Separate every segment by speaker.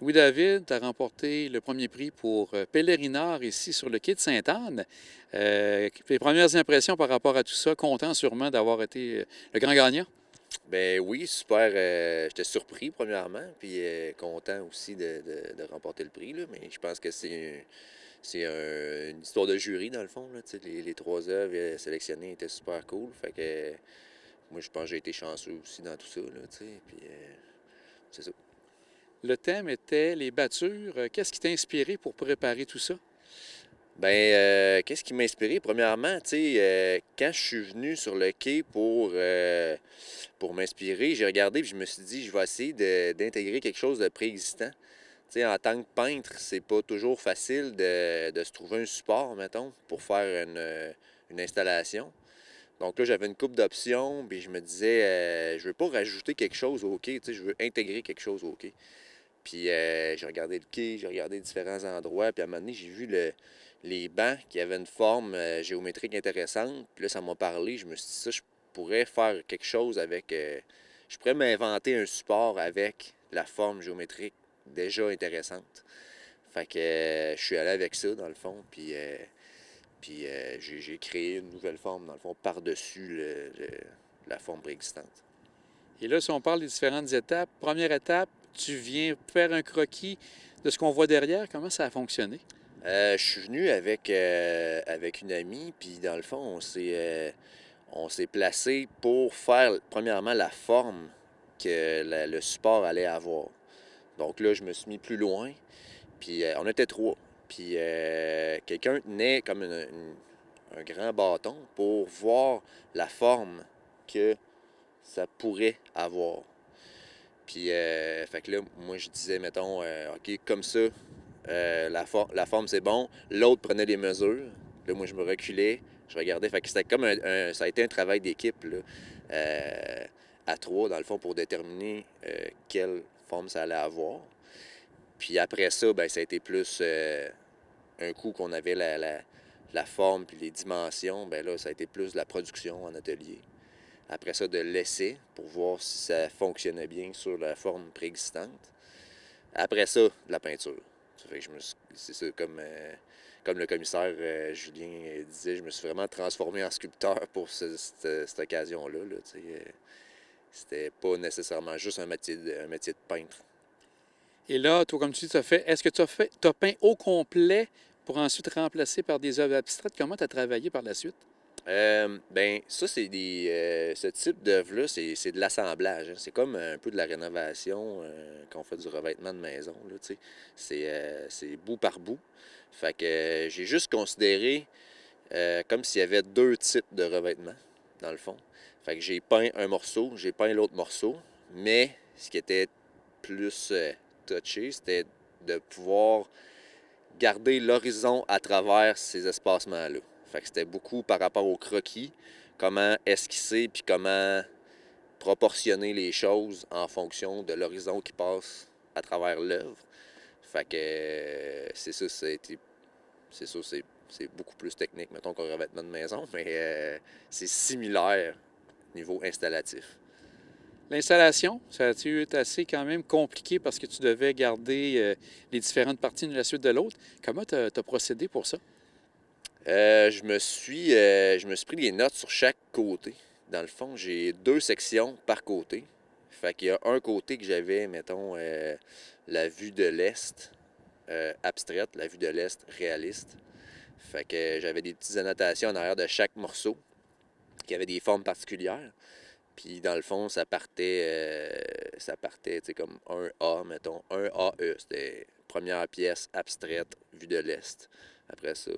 Speaker 1: Louis-David a remporté le premier prix pour Pèlerinard ici sur le quai de Sainte-Anne. Les premières impressions par rapport à tout ça, content sûrement d'avoir été le grand gagnant.
Speaker 2: Ben oui, super. J'étais surpris premièrement, puis content aussi de remporter le prix, là, mais je pense que une histoire de jury dans le fond. Là, tu sais, les trois œuvres sélectionnées étaient super cool. Fait que moi je pense que j'ai été chanceux aussi dans tout ça. Là, tu sais, puis c'est ça.
Speaker 1: Le thème était les battures. Qu'est-ce qui t'a inspiré pour préparer tout ça?
Speaker 2: Ben, qu'est-ce qui m'a inspiré? Premièrement, tu sais, quand je suis venu sur le quai pour m'inspirer, j'ai regardé et je me suis dit, je vais essayer d'intégrer quelque chose de préexistant. Tu sais, en tant que peintre, c'est pas toujours facile de se trouver un support, mettons, pour faire une installation. Donc là, j'avais une coupe d'options, puis je me disais, je veux pas rajouter quelque chose au quai, tu sais, je veux intégrer quelque chose au quai. Puis j'ai regardé le quai, j'ai regardé différents endroits, puis à un moment donné, j'ai vu les bancs qui avaient une forme géométrique intéressante. Puis là, ça m'a parlé. Je me suis dit, ça, je pourrais faire quelque chose avec. Je pourrais m'inventer un support avec la forme géométrique déjà intéressante. Fait que je suis allé avec ça, dans le fond, puis j'ai créé une nouvelle forme, dans le fond, par-dessus la forme préexistante.
Speaker 1: Et là, si on parle des différentes étapes, première étape, tu viens faire un croquis de ce qu'on voit derrière. Comment ça a fonctionné?
Speaker 2: Je suis venu avec une amie, puis dans le fond, on s'est placé pour faire, premièrement, la forme que le support allait avoir. Donc là, je me suis mis plus loin, puis on était trois. Puis quelqu'un tenait comme un grand bâton pour voir la forme que ça pourrait avoir. Puis, fait que là, moi, je disais, mettons, OK, comme ça, la forme, c'est bon. L'autre prenait des mesures. Là, moi, je me reculais, je regardais. Fait que c'était comme ça a été un travail d'équipe, là, à trois, dans le fond, pour déterminer quelle forme ça allait avoir. Puis après ça, ben, ça a été plus un coup qu'on avait la forme puis les dimensions, ben là, ça a été plus de la production en atelier. Après ça, de l'essai pour voir si ça fonctionnait bien sur la forme préexistante. Après ça, de la peinture. Ça fait que c'est ça, comme le commissaire Julien disait, je me suis vraiment transformé en sculpteur pour cette occasion-là. Là, c'était pas nécessairement juste un métier de peintre.
Speaker 1: Et là, toi, comme tu dis, est-ce que tu as peint au complet pour ensuite remplacer par des œuvres abstraites? Comment tu as travaillé par la suite?
Speaker 2: Ben, ça, ce type d'œuvre-là, c'est de l'assemblage, hein. C'est comme un peu de la rénovation quand on fait du revêtement de maison, là, tu sais. C'est bout par bout. Fait que j'ai juste considéré comme s'il y avait deux types de revêtements, dans le fond. Fait que j'ai peint un morceau, j'ai peint l'autre morceau, mais ce qui était plus touché, c'était de pouvoir garder l'horizon à travers ces espacements-là. Fait que c'était beaucoup par rapport au croquis, comment esquisser puis comment proportionner les choses en fonction de l'horizon qui passe à travers l'œuvre. Fait que c'est ça, c'est ça, c'est beaucoup plus technique, mettons, qu'un revêtement de maison, mais c'est similaire niveau installatif.
Speaker 1: L'installation, ça a-tu été assez quand même compliqué parce que tu devais garder les différentes parties de la suite de l'autre? Comment tu as procédé pour ça?
Speaker 2: Je me suis pris des notes sur chaque côté. Dans le fond, j'ai deux sections par côté. Fait qu'il y a un côté que j'avais, mettons, la vue de l'Est abstraite, la vue de l'Est réaliste. Fait que j'avais des petites annotations en arrière de chaque morceau qui avait des formes particulières. Puis dans le fond, ça partait, tu sais, comme un A, mettons, un AE. C'était première pièce abstraite, vue de l'Est. Après ça,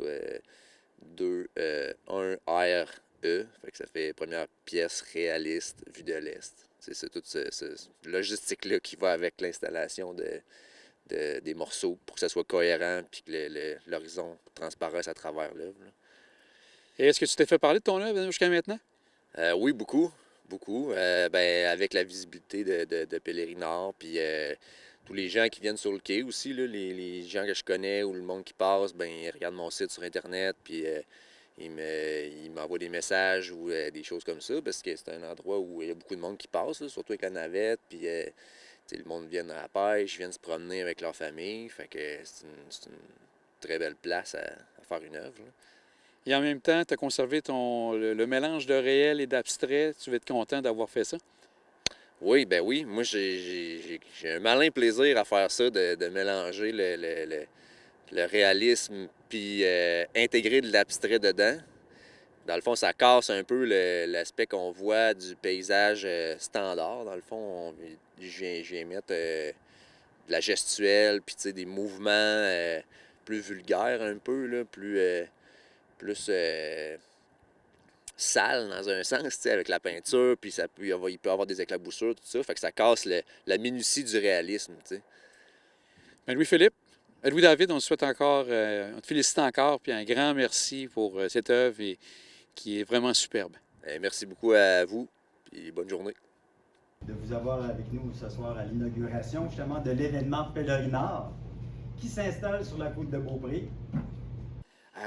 Speaker 2: 2, 1 R, E. Fait que ça fait première pièce réaliste, vue de l'Est. C'est toute cette logistique-là qui va avec l'installation des morceaux pour que ça soit cohérent puis que l'horizon transparaisse à travers l'œuvre.
Speaker 1: Et est-ce que tu t'es fait parler de ton œuvre jusqu'à maintenant?
Speaker 2: Oui, beaucoup. Beaucoup. Ben, avec la visibilité de Pèlerinard, puis tous les gens qui viennent sur le quai aussi, là, les gens que je connais ou le monde qui passe, ben, ils regardent mon site sur Internet, puis ils m'envoient des messages ou des choses comme ça, parce que c'est un endroit où il y a beaucoup de monde qui passe, là, surtout avec la navette, puis Le monde vient à la pêche, viennent se promener avec leur famille. Fait que c'est une très belle place à faire une œuvre. Là.
Speaker 1: Et en même temps, tu as conservé le mélange de réel et d'abstrait. Tu vas être content d'avoir fait ça?
Speaker 2: Oui, ben oui. Moi, j'ai un malin plaisir à faire ça, de mélanger le réalisme puis intégrer de l'abstrait dedans. Dans le fond, ça casse un peu l'aspect qu'on voit du paysage standard. Dans le fond, je viens mettre de la gestuelle, puis des mouvements plus vulgaires un peu, là, plus sale dans un sens, avec la peinture, puis il peut avoir des éclaboussures, tout ça. Fait que ça casse la minutie du réalisme, t'sais.
Speaker 1: Bien, Louis-Philippe, Louis-David, on te souhaite encore, on te félicite encore, puis un grand merci pour cette œuvre qui est vraiment superbe.
Speaker 2: Merci beaucoup à vous, puis bonne journée.
Speaker 3: De vous avoir avec nous ce soir à l'inauguration justement de l'événement Pèlerinard qui s'installe sur la côte de Beaupré.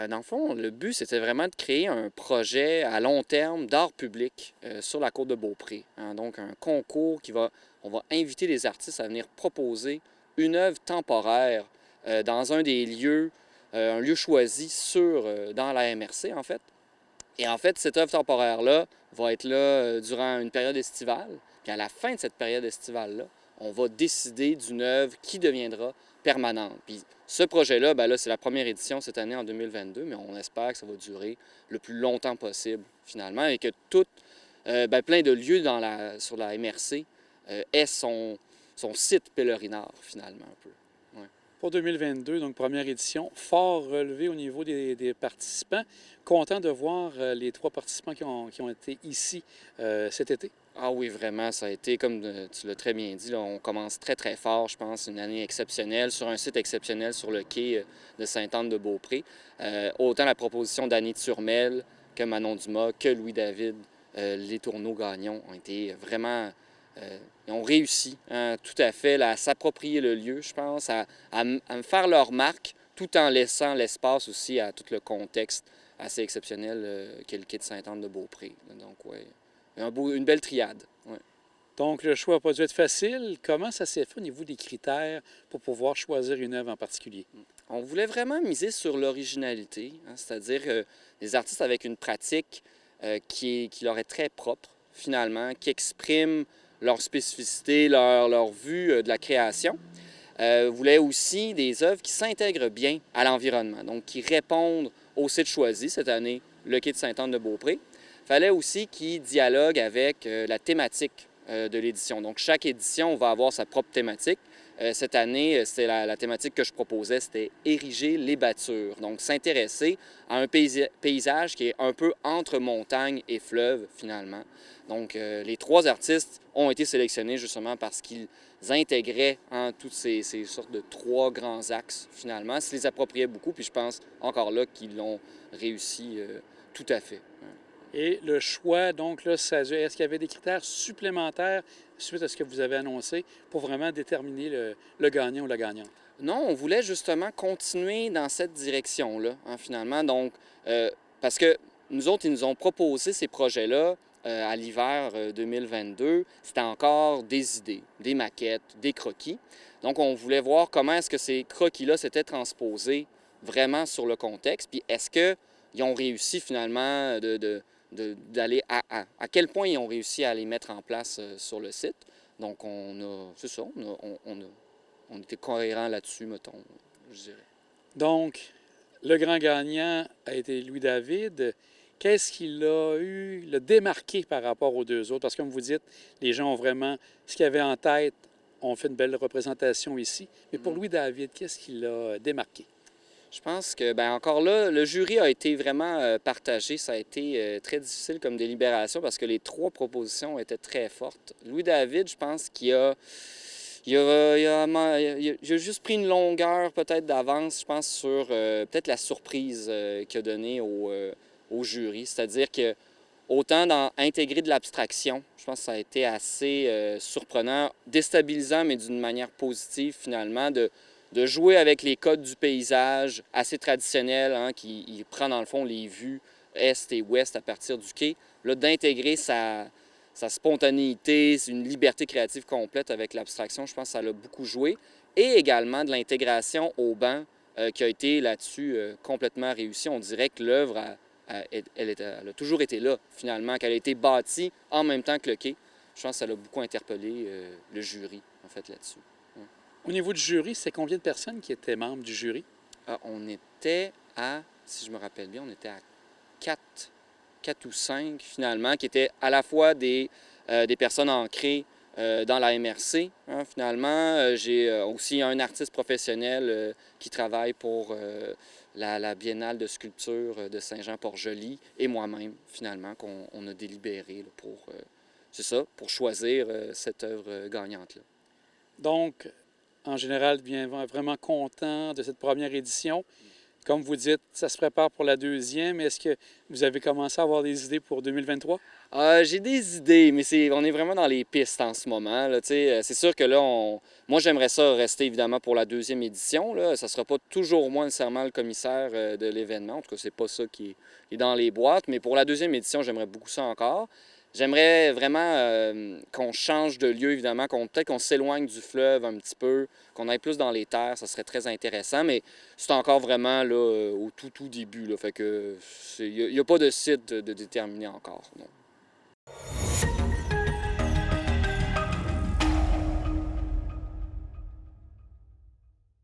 Speaker 4: Dans le fond, le but, c'était vraiment de créer un projet à long terme d'art public sur la côte de Beaupré. Hein. Donc, un concours on va inviter les artistes à venir proposer une œuvre temporaire dans un des lieux, un lieu choisi dans la MRC, en fait. Et en fait, cette œuvre temporaire-là va être là durant une période estivale. Puis à la fin de cette période estivale-là, on va décider d'une œuvre qui deviendra permanente. Puis ce projet-là, ben là, c'est la première édition cette année en 2022, mais on espère que ça va durer le plus longtemps possible, finalement, et que plein de lieux sur la MRC aient son site pèlerinard, finalement, un peu. Ouais.
Speaker 1: Pour 2022, donc première édition, fort relevé au niveau des participants. Content de voir les 3 participants qui ont été ici cet été.
Speaker 4: Ah oui, vraiment, ça a été, comme tu l'as très bien dit, là, on commence très, très fort, je pense, une année exceptionnelle, sur un site exceptionnel sur le quai de Sainte-Anne-de-Beaupré. Autant la proposition d'Annie Turmel que Manon Dumas, que Louis-David, les Tourneaux-Gagnon ont été vraiment... ils ont réussi, hein, tout à fait, à s'approprier le lieu, je pense, à me faire leur marque, tout en laissant l'espace aussi à tout le contexte assez exceptionnel qu'est le quai de Sainte-Anne-de-Beaupré. Donc, oui. Une belle triade. Ouais.
Speaker 1: Donc, le choix n'a pas dû être facile. Comment ça s'est fait au niveau des critères pour pouvoir choisir une œuvre en particulier?
Speaker 4: On voulait vraiment miser sur l'originalité, hein, c'est-à-dire des artistes avec une pratique qui leur est très propre, finalement, qui expriment leur spécificité, leur vue de la création. On voulait aussi des œuvres qui s'intègrent bien à l'environnement, donc qui répondent au site choisi, cette année, le quai de Sainte-Anne-de-Beaupré. Il fallait aussi qu'ils dialoguent avec la thématique de l'édition. Donc, chaque édition va avoir sa propre thématique. Cette année, c'était la thématique que je proposais, c'était ériger les battures. Donc, s'intéresser à un paysage qui est un peu entre montagne et fleuve, finalement. Donc, les 3 artistes ont été sélectionnés justement parce qu'ils intégraient toutes ces sortes de 3 grands axes, finalement. S'ils les appropriaient beaucoup, puis je pense encore là qu'ils l'ont réussi tout à fait.
Speaker 1: Et le choix, donc, là, est-ce qu'il y avait des critères supplémentaires suite à ce que vous avez annoncé pour vraiment déterminer le gagnant ou la gagnante?
Speaker 4: Non, on voulait justement continuer dans cette direction-là, hein, finalement. Donc, parce que nous autres, ils nous ont proposé ces projets-là à l'hiver 2022. C'était encore des idées, des maquettes, des croquis. Donc, on voulait voir comment est-ce que ces croquis-là s'étaient transposés vraiment sur le contexte. Puis, est-ce qu'ils ont réussi finalement d'aller à quel point ils ont réussi à les mettre en place sur le site. Donc, c'est ça, on était cohérents là-dessus, mettons, je dirais.
Speaker 1: Donc, le grand gagnant a été Louis-David. Qu'est-ce qu'il a eu, le démarqué par rapport aux 2 autres? Parce que, comme vous dites, les gens ont vraiment ce qu'ils avaient en tête, ont fait une belle représentation ici. Mais pour Louis-David, qu'est-ce qu'il a démarqué?
Speaker 4: Je pense que, encore là, le jury a été vraiment partagé. Ça a été très difficile comme délibération parce que les 3 propositions étaient très fortes. Louis-David, je pense qu'il a juste pris une longueur peut-être d'avance, je pense, sur peut-être la surprise qu'il a donnée au jury. C'est-à-dire que autant dans intégrer de l'abstraction, je pense que ça a été assez surprenant, déstabilisant, mais d'une manière positive finalement, de jouer avec les codes du paysage assez traditionnel, hein, qui prend dans le fond les vues est et ouest à partir du quai, là, d'intégrer sa spontanéité, une liberté créative complète avec l'abstraction, je pense que ça l'a beaucoup joué. Et également de l'intégration au banc qui a été là-dessus complètement réussie. On dirait que l'œuvre, elle a toujours été là, finalement, qu'elle a été bâtie en même temps que le quai. Je pense que ça l'a beaucoup interpellé le jury, en fait, là-dessus. Ouais.
Speaker 1: Au niveau du jury, c'est combien de personnes qui étaient membres du jury?
Speaker 4: On était à, si je me rappelle bien, on était à 4 ou 5 finalement, qui étaient à la fois des personnes ancrées dans la MRC. Hein, finalement, j'ai aussi un artiste professionnel qui travaille pour la Biennale de sculpture de Saint-Jean-Port-Joli et moi-même, finalement, qu'on a délibéré là, pour, c'est ça, pour choisir cette œuvre gagnante-là.
Speaker 1: Donc, en général, bien vraiment content de cette première édition. Comme vous dites, ça se prépare pour la deuxième. Est-ce que vous avez commencé à avoir des idées pour 2023?
Speaker 4: J'ai des idées, mais on est vraiment dans les pistes en ce moment. Là, c'est sûr que là, moi, j'aimerais ça rester évidemment pour la deuxième édition. Là. Ça ne sera pas toujours moi nécessairement le commissaire de l'événement. En tout cas, c'est pas ça qui est dans les boîtes. Mais pour la deuxième édition, j'aimerais beaucoup ça encore. J'aimerais vraiment qu'on change de lieu, évidemment, peut-être qu'on s'éloigne du fleuve un petit peu, qu'on aille plus dans les terres, ça serait très intéressant, mais c'est encore vraiment là, au tout début. Là, fait que il n'y a pas de site de déterminer encore. Non.